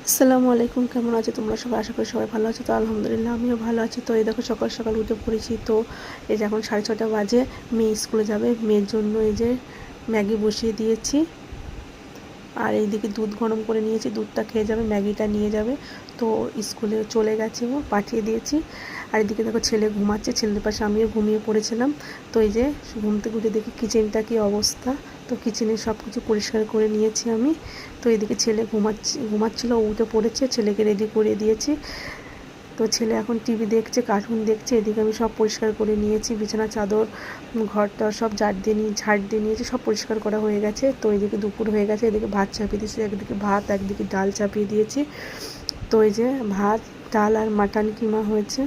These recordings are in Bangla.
আসসালামু আলাইকুম, কেমন আছো তোমরা সবাই? আশা করি সবাই ভালো আছো। তো আলহামদুলিল্লাহ আমিও ভালো আছি। তো এই দেখো সকাল সকাল উঠে পড়েছি। তো এই যে এখন 6:30 বাজে, মেয়ে স্কুলে যাবে। মেয়ের জন্য এই যে ম্যাগি বসিয়ে দিয়েছি, আর এইদিকে দুধ গরম করে নিয়েছি, দুধটা খেয়ে যাবে, ম্যাগিটা নিয়ে যাবে। তো স্কুলে চলে গেছে, ও পাঠিয়ে দিয়েছি। আর এদিকে দেখো ছেলে ঘুমাচ্ছে, ছেলের পাশে আমিও ঘুমিয়ে পড়েছিলাম। তো এই যে ঘুম থেকে উঠে দেখি কিচেনটা কি অবস্থা। তো কিচেনের সব কিছু পরিষ্কার করে নিয়েছি আমি। তো এদিকে ছেলে ঘুমাচ্ছিল, ও উঠে পড়েছে, ছেলেকে রেডি করে দিয়েছি। তো ছেলে এখন টিভি দেখছে, কার্টুন দেখছে। এদিকে আমি সব পরিষ্কার করে নিয়েছি, বিছানা চাদর ঘরটা সব ঝাড় দিয়ে নিয়েছি, সব পরিষ্কার করা হয়ে গেছে। তো এদিকে দুপুর হয়ে গেছে, এদিকে ভাত চাপিয়ে দিয়েছি, একদিকে ভাত একদিকে ডাল চাপিয়ে দিয়েছি। তো এই যে ভাত, ডাল আর মাটন কিমা হয়েছে।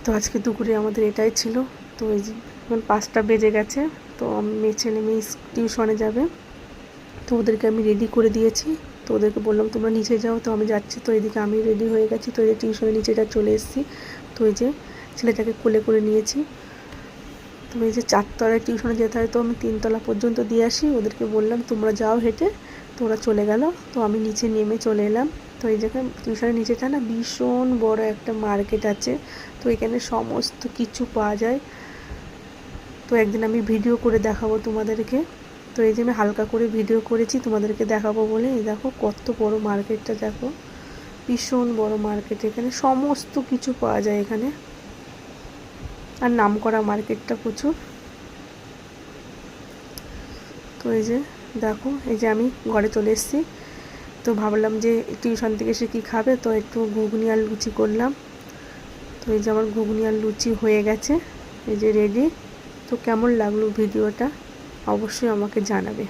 তো আজকে দুপুরে আমাদের এটাই ছিল। তো এই যে এখন 5টা বেজে গেছে। তো ছেলে মেয়ে টিউশনে যাবে, তো ওদেরকে আমি রেডি করে দিয়েছি। তো ওদেরকে বললাম তোমরা নিচে যাও, তো আমি যাচ্ছি। তো এদিকে আমি রেডি হয়ে গেছি। তো এই যে টিউশনের নিচেটা চলে এসেছি। তো এই যে ছেলেটাকে কোলে করে নিয়েছি। তো এই যে 4তলায় টিউশনে যেতে হয়, তো আমি 3তলা পর্যন্ত দিয়ে আসি। ওদেরকে বললাম তোমরা যাও হেঁটে, তো ওরা চলে গেল। তো আমি নিচে নেমে চলে এলাম। তো এই জায়গায় টিউশনের নিচেটা না ভীষণ বড় একটা মার্কেট আছে। তো এখানে সমস্ত কিছু পাওয়া যায়। তো একদিন আমি ভিডিও করে দেখাবো তোমাদেরকে। তো এই যে আমি হালকা করে ভিডিও করেছি তোমাদেরকে দেখাবো বলে। এই দেখো কত বড় মার্কেটটা, দেখো ভীষণ বড় মার্কেট। এখানে সমস্ত কিছু পাওয়া যায় এখানে, আর নামকরা মার্কেটটা প্রচুর। তো এই যে দেখো, এই যে আমি ঘরে চলে এসেছি। তো ভাবলাম যে টিউশন থেকে এসে কী খাবে, তো একটু ঘুগনি আর লুচি করলাম। তো এই যে আমার ঘুগনি আর লুচি হয়ে গেছে, এই যে রেডি। তো কেমন লাগলো ভিডিওটা অবশ্যই আমাকে জানাবে।